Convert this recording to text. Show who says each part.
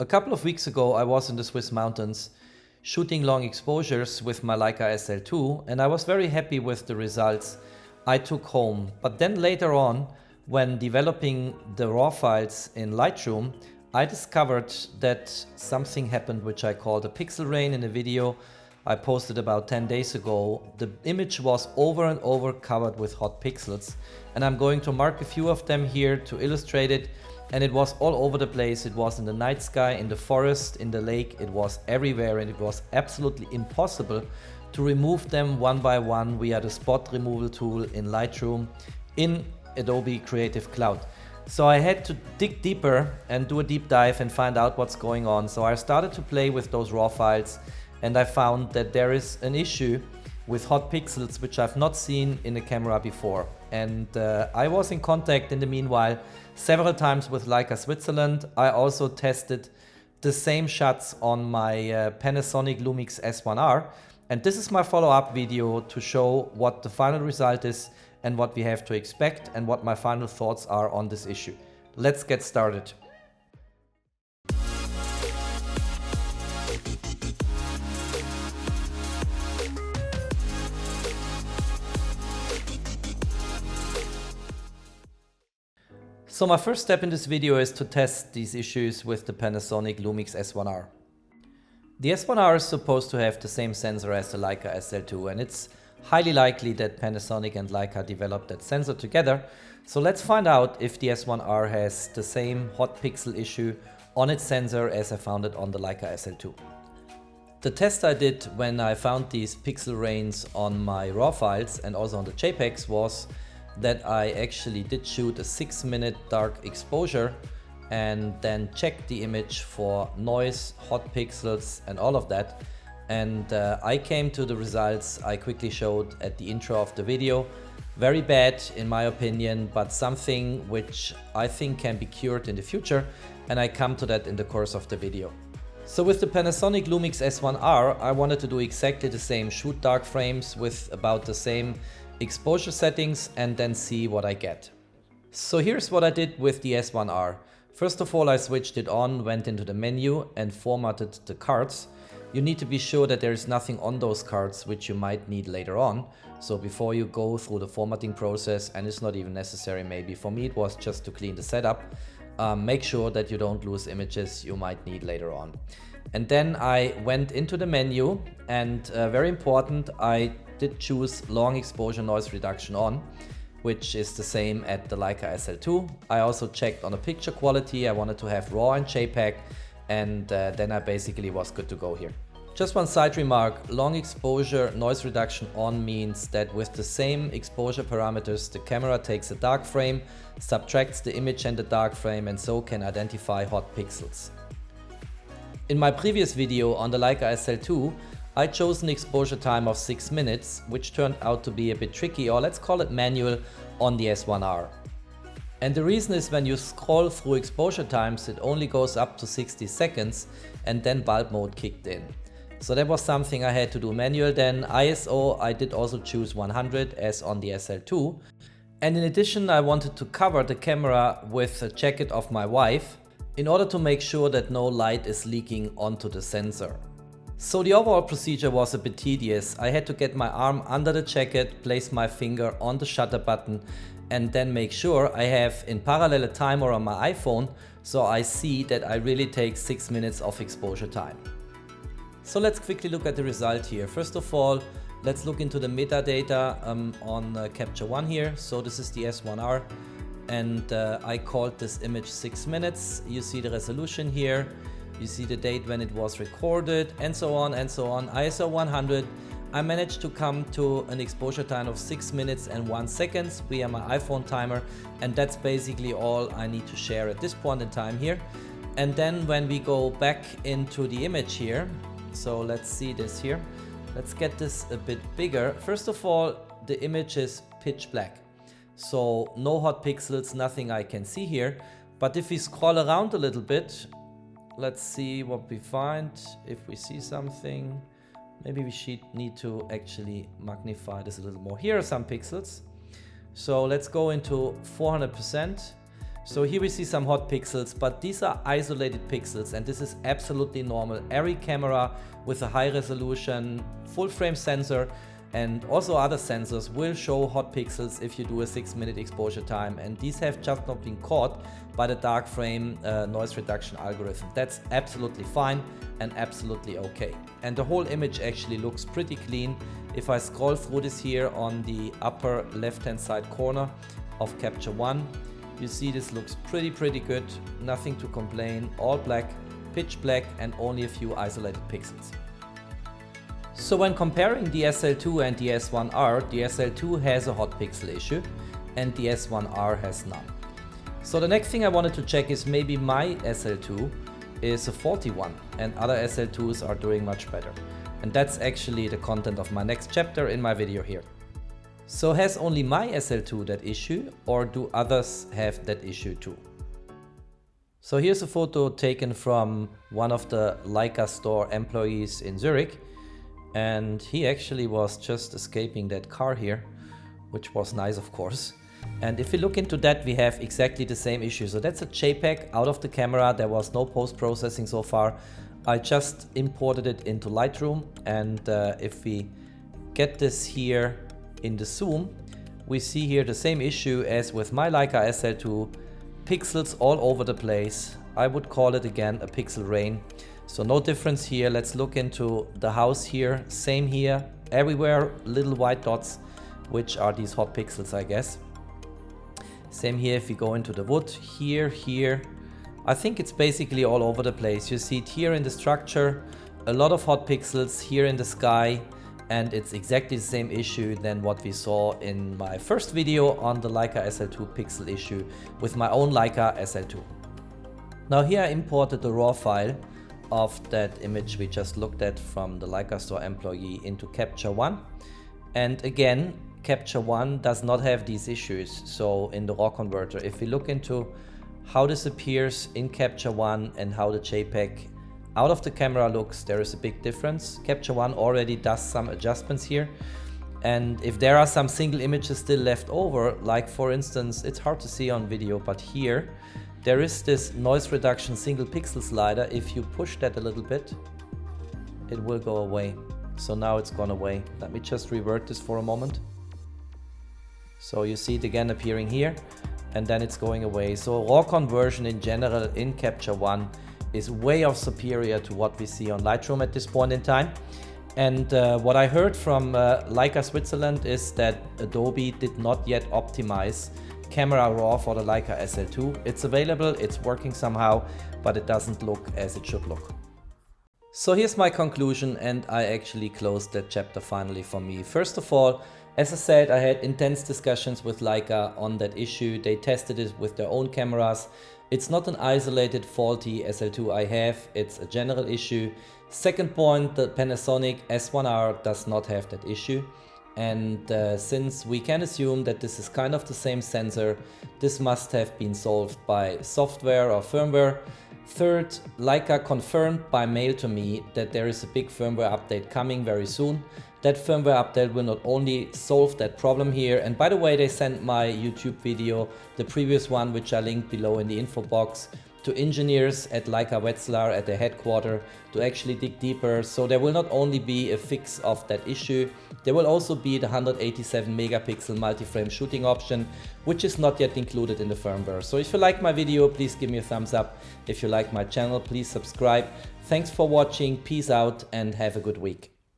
Speaker 1: A couple of weeks ago I was in the Swiss mountains shooting long exposures with my Leica SL2 and I was very happy with the results I took home. But then later on, when developing the raw files in Lightroom, I discovered that something happened which I called a pixel rain in a video I posted about 10 days ago. The image was over and over covered with hot pixels, and I'm going to mark a few of them here to illustrate it. And it was all over the place. It was in the night sky, in the forest, in the lake, it was everywhere, and it was absolutely impossible to remove them one by one via the spot removal tool in Lightroom in Adobe Creative Cloud. So I had to dig deeper and do a deep dive and find out what's going on. So I started to play with those raw files and I found that there is an issue with hot pixels which I've not seen in a camera before. And I was in contact in the meanwhile several times with Leica Switzerland. I also tested the same shots on my Panasonic Lumix S1R. And this is my follow-up video to show what the final result is and what we have to expect and what my final thoughts are on this issue. Let's get started. So my first step in this video is to test these issues with the Panasonic Lumix S1R. The S1R is supposed to have the same sensor as the Leica SL2, and it's highly likely that Panasonic and Leica developed that sensor together. So let's find out if the S1R has the same hot pixel issue on its sensor as I found it on the Leica SL2. The test I did when I found these pixel rains on my RAW files and also on the JPEGs was that I actually did shoot a 6-minute dark exposure and then checked the image for noise, hot pixels and all of that. And I came to the results I quickly showed at the intro of the video. Very bad in my opinion, but something which I think can be cured in the future, and I come to that in the course of the video. So with the Panasonic Lumix S1R, I wanted to do exactly the same, shoot dark frames with about the same exposure settings and then see what I get. So here's what I did with the S1R. First of all, I switched it on, went into the menu and formatted the cards. You need to be sure that there is nothing on those cards which you might need later on. So before you go through the formatting process, and it's not even necessary maybe, for me it was just to clean the setup, make sure that you don't lose images you might need later on. And then I went into the menu and very important, I did choose long exposure noise reduction on, which is the same at the Leica SL2. I also checked on the picture quality. I wanted to have RAW and JPEG, and then I basically was good to go here. Just one side remark, long exposure noise reduction on means that with the same exposure parameters, the camera takes a dark frame, subtracts the image and the dark frame, and so can identify hot pixels. In my previous video on the Leica SL2, I chose an exposure time of 6 minutes, which turned out to be a bit tricky, or let's call it manual, on the S1R. And the reason is when you scroll through exposure times, it only goes up to 60 seconds and then bulb mode kicked in. So that was something I had to do manual. Then ISO, I did also choose 100 as on the SL2. And in addition, I wanted to cover the camera with a jacket of my wife in order to make sure that no light is leaking onto the sensor. So the overall procedure was a bit tedious. I had to get my arm under the jacket, place my finger on the shutter button, and then make sure I have in parallel a timer on my iPhone, so I see that I really take 6 minutes of exposure time. So let's quickly look at the result here. First of all, let's look into the metadata on Capture One here. So this is the S1R, and I called this image 6 minutes. You see the resolution here. You see the date when it was recorded, and so on and so on. ISO 100. I managed to come to an exposure time of 6 minutes and 1 second via my iPhone timer, and that's basically all I need to share at this point in time here. And then when we go back into the image here, so let's see this here. Let's get this a bit bigger. First of all, the image is pitch black. So no hot pixels, nothing I can see here. But if we scroll around a little bit, let's see what we find. If we see something, maybe we should need to actually magnify this a little more. Here are some pixels. So let's go into 400%. So here we see some hot pixels, but these are isolated pixels and this is absolutely normal. Every camera with a high resolution full frame sensor and also other sensors will show hot pixels if you do a 6-minute exposure time, and these have just not been caught by the dark frame noise reduction algorithm. That's absolutely fine and absolutely okay. And the whole image actually looks pretty clean. If I scroll through this here on the upper left hand side corner of Capture One, you see this looks pretty good, nothing to complain, all black, pitch black, and only a few isolated pixels. So when comparing the SL2 and the S1R, the SL2 has a hot pixel issue and the S1R has none. So the next thing I wanted to check is maybe my SL2 is a faulty one and other SL2s are doing much better. And that's actually the content of my next chapter in my video here. So has only my SL2 that issue, or do others have that issue too? So here's a photo taken from one of the Leica store employees in Zurich. And he actually was just escaping that car here, which was nice of course. And if we look into that, we have exactly the same issue. So that's a JPEG out of the camera. There was no post-processing so far. I just imported it into Lightroom, and if we get this here in the zoom, we see here the same issue as with my Leica SL2, pixels all over the place. I would call it again a pixel rain. So no difference here. Let's look into the house here. Same here, everywhere little white dots, which are these hot pixels, I guess. Same here if we go into the wood, here. I think it's basically all over the place. You see it here in the structure, a lot of hot pixels here in the sky, and it's exactly the same issue than what we saw in my first video on the Leica SL2 pixel issue with my own Leica SL2. Now here I imported the raw file of that image we just looked at from the Leica store employee into Capture One. And again, Capture One does not have these issues. So in the raw converter, if we look into how this appears in Capture One and how the JPEG out of the camera looks, there is a big difference. Capture One already does some adjustments here. And if there are some single images still left over, like for instance, it's hard to see on video, but here, there is this noise reduction single pixel slider. If you push that a little bit, it will go away. So now it's gone away. Let me just revert this for a moment. So you see it again appearing here, and then it's going away. So raw conversion in general in Capture One is way off superior to what we see on Lightroom at this point in time. And what I heard from Leica Switzerland is that Adobe did not yet optimize camera raw for the Leica SL2. It's available, it's working somehow, but it doesn't look as it should look. So here's my conclusion, and I actually closed that chapter finally for me. First of all, as I said, I had intense discussions with Leica on that issue. They tested it with their own cameras. It's not an isolated faulty SL2 I have, it's a general issue. Second point, the Panasonic S1R does not have that issue. And since we can assume that this is kind of the same sensor, this must have been solved by software or firmware. Third, Leica confirmed by mail to me that there is a big firmware update coming very soon. That firmware update will not only solve that problem here, and by the way, they sent my YouTube video, the previous one, which I linked below in the info box, to engineers at Leica Wetzlar at their headquarters to actually dig deeper. So there will not only be a fix of that issue, there will also be the 187 megapixel multi-frame shooting option, which is not yet included in the firmware. So if you like my video, please give me a thumbs up. If you like my channel, please subscribe. Thanks for watching, peace out, and have a good week.